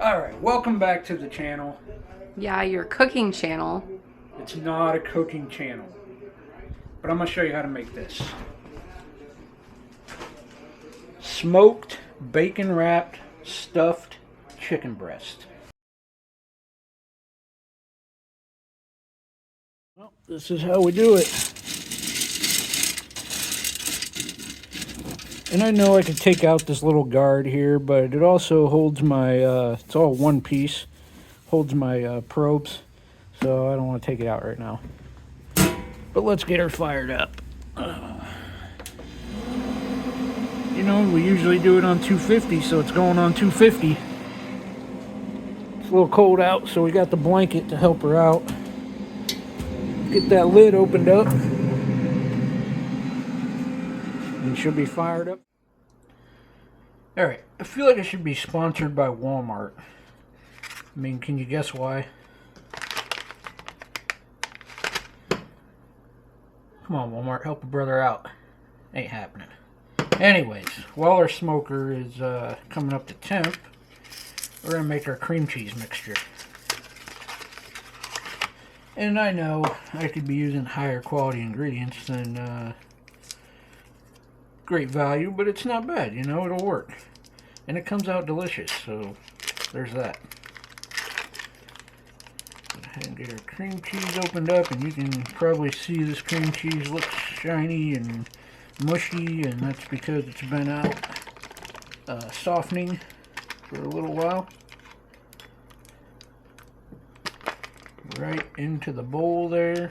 Alright, welcome back to the channel. Yeah, your cooking channel. It's not a cooking channel, but I'm going to show you how to make this. Smoked, bacon wrapped, stuffed chicken breast. Well, this is how we do it. And I know I could take out this little guard here, but it also holds my, it's all one piece, holds my probes, so I don't want to take it out right now. But let's get her fired up. You know, we usually do it on 250, so it's going on 250. It's a little cold out, so we got the blanket to help her out. Get that lid opened up, and she'll be fired up. Alright, I feel like it should be sponsored by Walmart. I mean, can you guess why? Come on, Walmart, help a brother out. Ain't happening. Anyways, while our smoker is coming up to temp, we're going to make our cream cheese mixture. And I know I could be using higher quality ingredients than Great Value, but it's not bad, you know, it'll work. And it comes out delicious, so there's that. Go ahead and get our cream cheese opened up, and you can probably see this cream cheese looks shiny and mushy, and that's because it's been out softening for a little while. Right into the bowl there.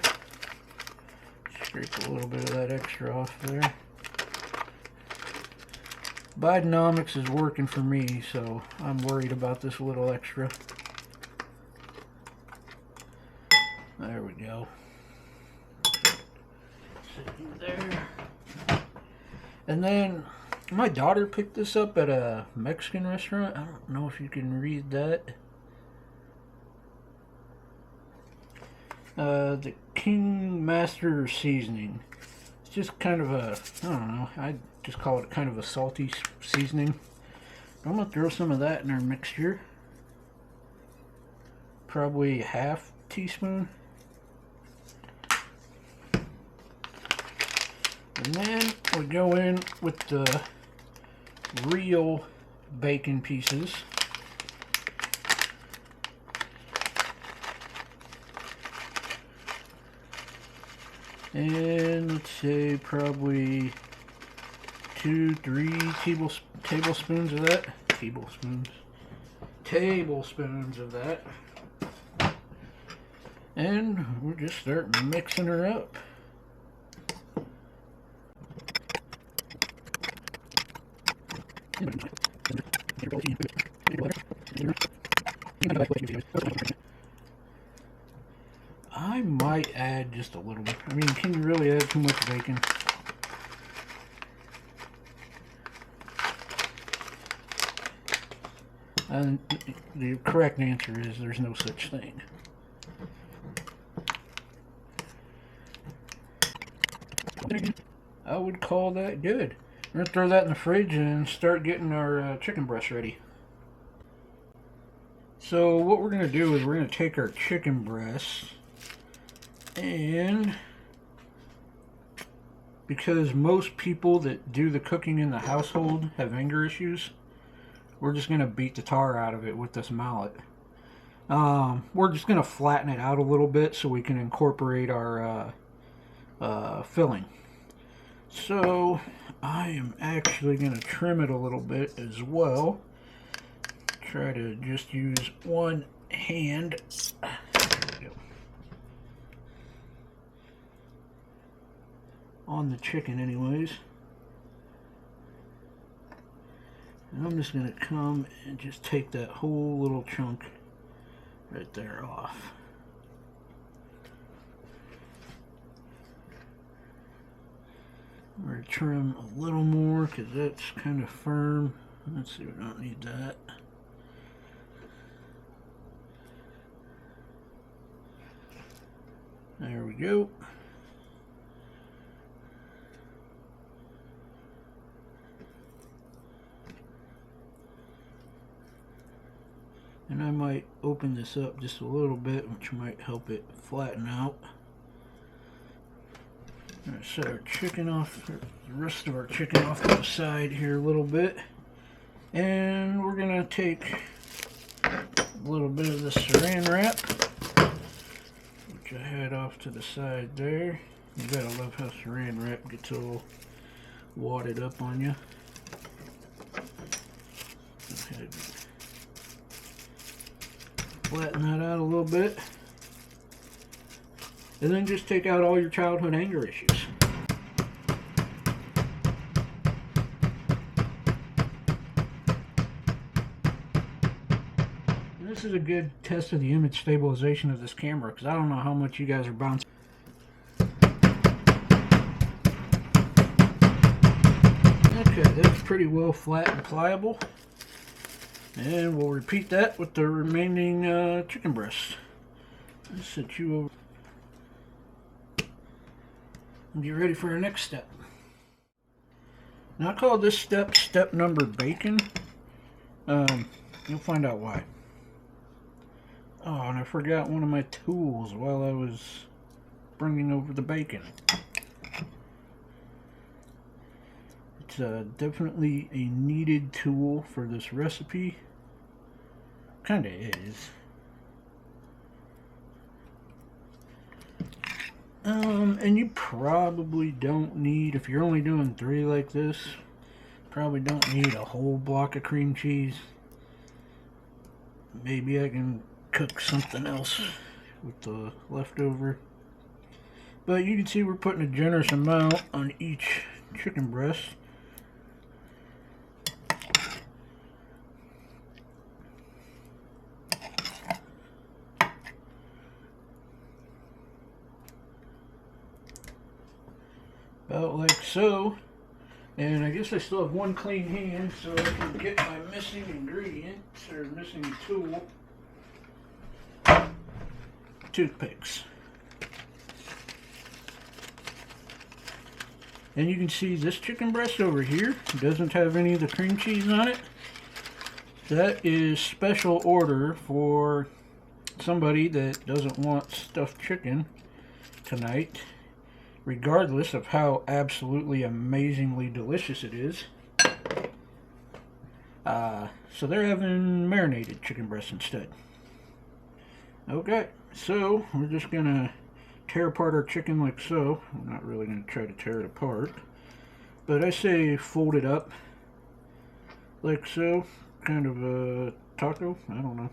Scrape a little bit of that extra off there. Bidenomics is working for me, so I'm worried about this little extra. There we go. Sitting there. And then my daughter picked this up at a Mexican restaurant. I don't know if you can read that. The King Master seasoning. It's just kind of a, I don't know, I just call it kind of a salty seasoning. I'm going to throw some of that in our mixture. Probably a half teaspoon. And then we go in with the real bacon pieces. And let's say probably 2-3 tablespoons of that. Tablespoons of that. And we'll just start mixing her up. I might add just a little bit. I mean, can you really add too much bacon? And the correct answer is there's no such thing. I would call that good. We're going to throw that in the fridge and start getting our chicken breast ready. So what we're going to do is we're going to take our chicken breast, and because most people that do the cooking in the household have anger issues, we're just going to beat the tar out of it with this mallet. We're just going to flatten it out a little bit so we can incorporate our filling. So I am actually going to trim it a little bit as well. Try to just use one hand. There we go. On the chicken anyways. And I'm just going to come and just take that whole little chunk right there off. I'm going to trim a little more because that's kind of firm. Let's see, we don't need that. There we go. And I might open this up just a little bit, which might help it flatten out. I'm gonna set our chicken off, the rest of our chicken off to the side here a little bit. And we're gonna take a little bit of the saran wrap, which I had off to the side there. You gotta love how saran wrap gets all wadded up on you. Go ahead. Flatten that out a little bit, and then just take out all your childhood anger issues. And this is a good test of the image stabilization of this camera, because I don't know how much you guys are bouncing. Okay, that's pretty well flat and pliable. And we'll repeat that with the remaining chicken breasts. Let's set you over and get ready for our next step. Now I call this step number bacon. You'll find out why. Oh, and I forgot one of my tools while I was bringing over the bacon. It's definitely a needed tool for this recipe. Kinda is. And you probably don't need, if you're only doing 3 like this, probably don't need a whole block of cream cheese. Maybe I can cook something else with the leftover. But you can see we're putting a generous amount on each chicken breast. About like so. And I guess I still have one clean hand, so I can get my missing ingredients, or missing tool. Toothpicks. And you can see this chicken breast over here doesn't have any of the cream cheese on it. That is special order for somebody that doesn't want stuffed chicken tonight, regardless of how absolutely amazingly delicious it is. So they're having marinated chicken breast instead. Okay, so we're just gonna tear apart our chicken like so. I'm not really gonna try to tear it apart, but I say fold it up like so, kind of a taco, I don't know.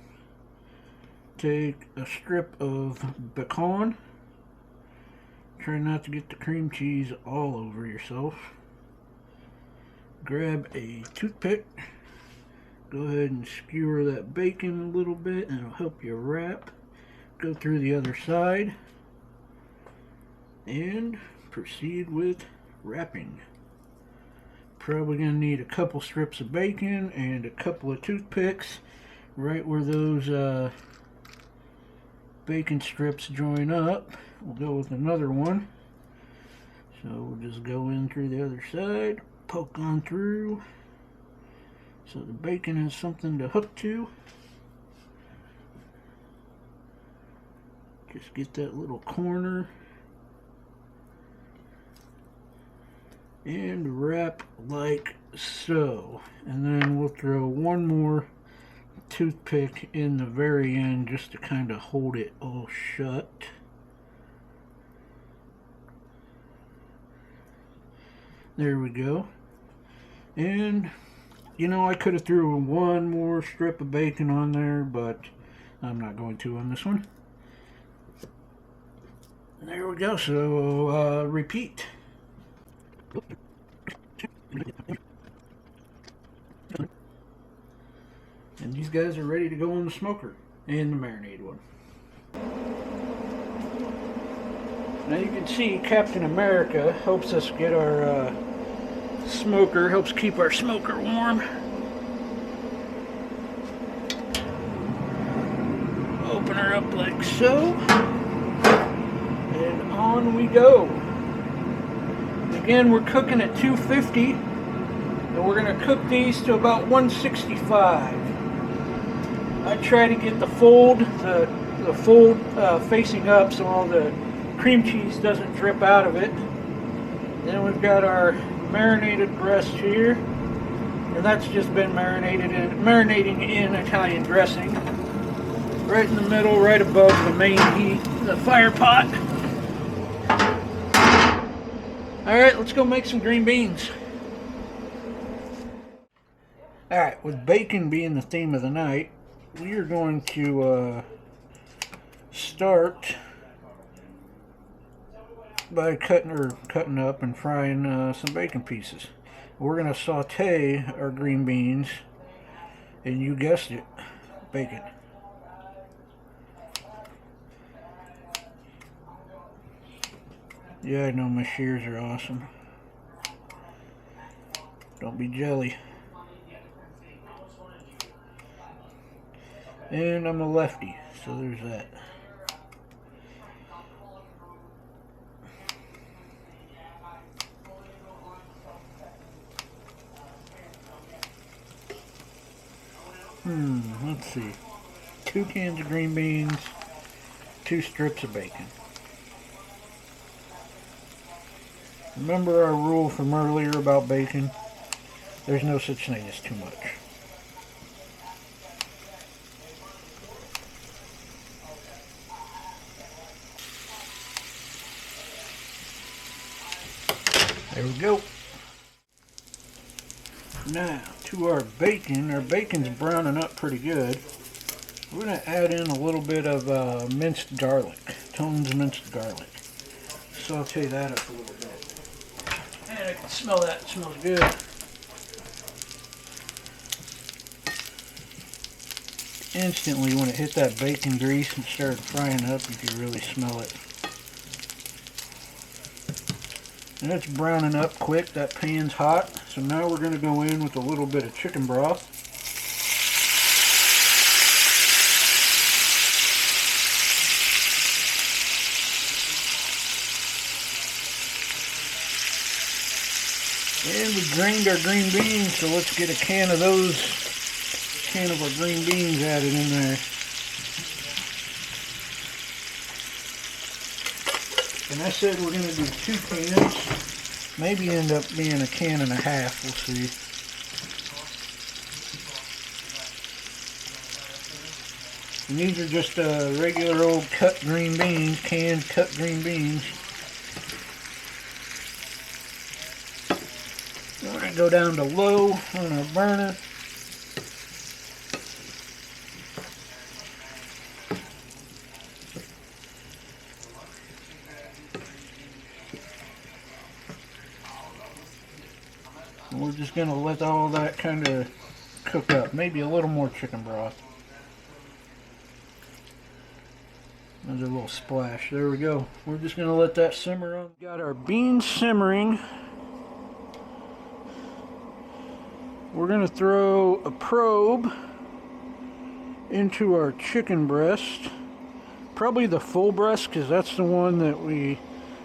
Take a strip of bacon. Try not to get the cream cheese all over yourself. Grab a toothpick. Go ahead and skewer that bacon a little bit and it'll help you wrap. Go through the other side. And proceed with wrapping. Probably going to need a couple strips of bacon and a couple of toothpicks right where those bacon strips join up. We'll go with another one. So we'll just go in through the other side, poke on through, so the bacon has something to hook to. Just get that little corner and wrap like so. And then we'll throw one more toothpick in the very end just to kind of hold it all shut. There we go. And you know, I could have threw one more strip of bacon on there, but I'm not going to on this one. There we go. So repeat. And these guys are ready to go on the smoker and the marinade one. Now you can see Captain America helps us get our smoker, helps keep our smoker warm. Open her up like so. And on we go. Again, we're cooking at 250. And we're going to cook these to about 165. I try to get the fold facing up so all the cream cheese doesn't drip out of it. Then we've got our marinated breast here, and that's just been marinating in Italian dressing. Right in the middle, right above the main heat, the fire pot. Alright, let's go make some green beans. Alright, with bacon being the theme of the night, we are going to start by cutting up and frying some bacon pieces. We're going to saute our green beans, and you guessed it, bacon. Yeah, I know my shears are awesome. Don't be jelly. And I'm a lefty, so there's that. Let's see. 2 cans of green beans, 2 strips of bacon. Remember our rule from earlier about bacon? There's no such thing as too much. There we go. Now, to our bacon. Our bacon's browning up pretty good. We're going to add in a little bit of minced garlic. Tone's minced garlic. Saute that up a little bit. And I can smell that. It smells good. Instantly, when it hit that bacon grease and started frying up, you could really smell it. And it's browning up quick. That pan's hot. So now we're going to go in with a little bit of chicken broth. And we drained our green beans, so let's get a can of our green beans added in there. And I said we're going to do 2 cans. Maybe end up being a can and a half. We'll see. And these are just regular old cut green beans, canned cut green beans. We're going to go down to low on our burner. And we're just going to let all that kind of cook up. Maybe a little more chicken broth. Another little splash. There we go. We're just going to let that simmer on. Got our beans simmering. We're going to throw a probe into our chicken breast. Probably the full breast, because that's the one that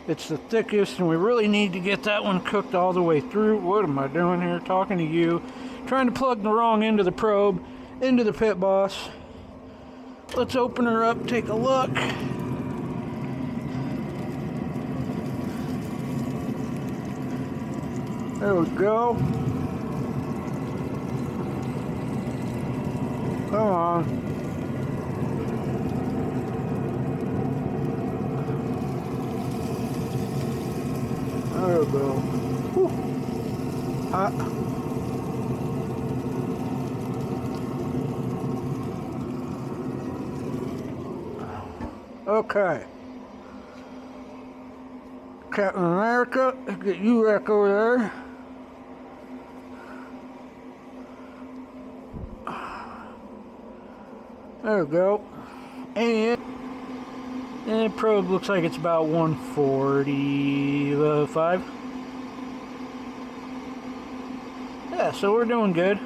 it's the thickest, and we really need to get that one cooked all the way through. What am I doing here? Talking to you. Trying to plug the wrong end of the probe into the Pit Boss. Let's open her up, take a look. There we go. Come on. There we go. Whew. Hot. Okay. Captain America, let's get you back over there. There we go. And the probe looks like it's about 145. Yeah, so we're doing good.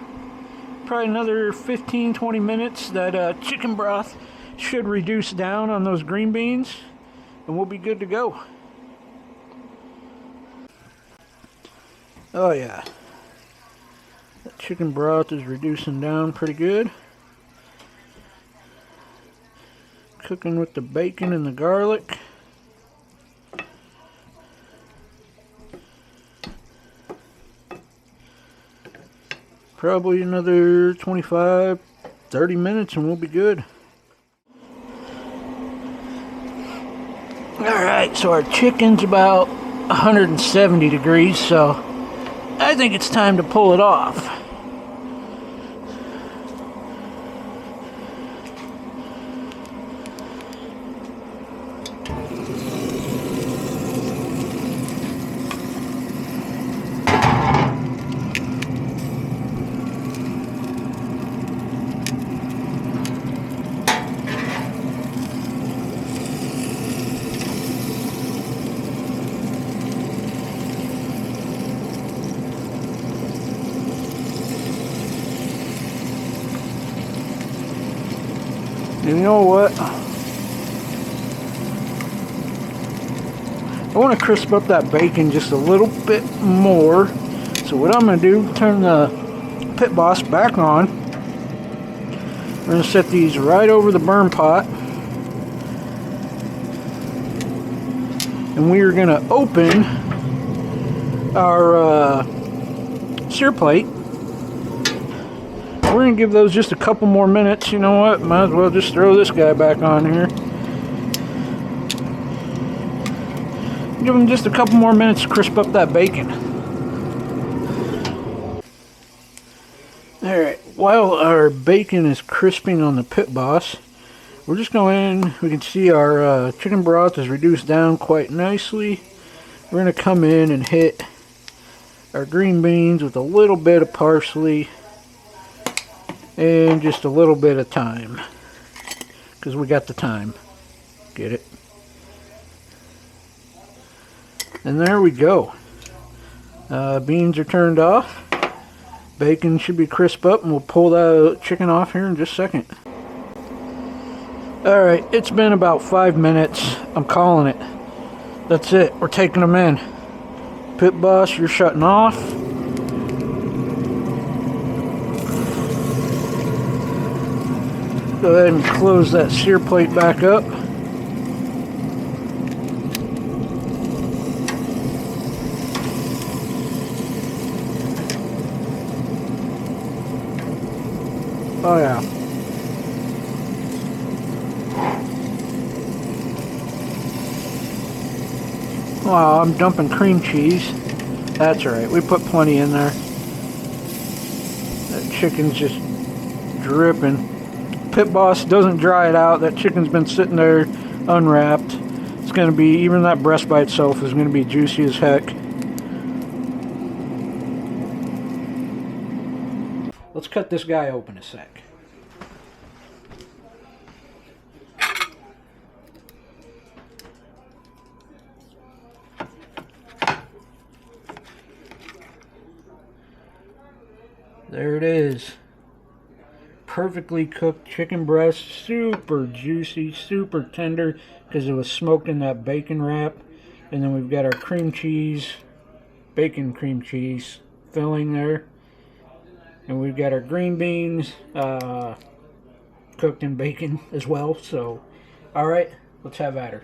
Probably another 15-20 minutes. That chicken broth should reduce down on those green beans, and we'll be good to go. Oh yeah. That chicken broth is reducing down pretty good. cooking with the bacon and the garlic. Probably another 25, 30 minutes and we'll be good. Alright, so our chicken's about 170 degrees, so I think it's time to pull it off. You know what? I want to crisp up that bacon just a little bit more. So what I'm going to do, turn the Pit Boss back on. We're going to set these right over the burn pot. And we are going to open our sear plate. We're going to give those just a couple more minutes. You know what? Might as well just throw this guy back on here. Give them just a couple more minutes to crisp up that bacon. Alright, while our bacon is crisping on the Pit Boss, we're just going in. We can see our chicken broth is reduced down quite nicely. We're going to come in and hit our green beans with a little bit of parsley. And just a little bit of thyme, because we got the time. Get it? And there we go. Beans are turned off. Bacon should be crisp up, and we'll pull that chicken off here in just a second. Alright, it's been about 5 minutes. I'm calling it. That's it. We're taking them in. Pit Boss, you're shutting off. Go ahead and close that sear plate back up. Oh yeah. Wow, I'm dumping cream cheese. That's alright, we put plenty in there. That chicken's just dripping. Pit Boss doesn't dry it out. That chicken's been sitting there unwrapped. It's going to be, even that breast by itself is going to be juicy as heck. Let's cut this guy open a sec. There it is. Perfectly cooked chicken breast, super juicy, super tender because it was smoked in that bacon wrap. And then we've got our cream cheese, bacon cream cheese filling there. And we've got our green beans cooked in bacon as well. So, alright, let's have at her.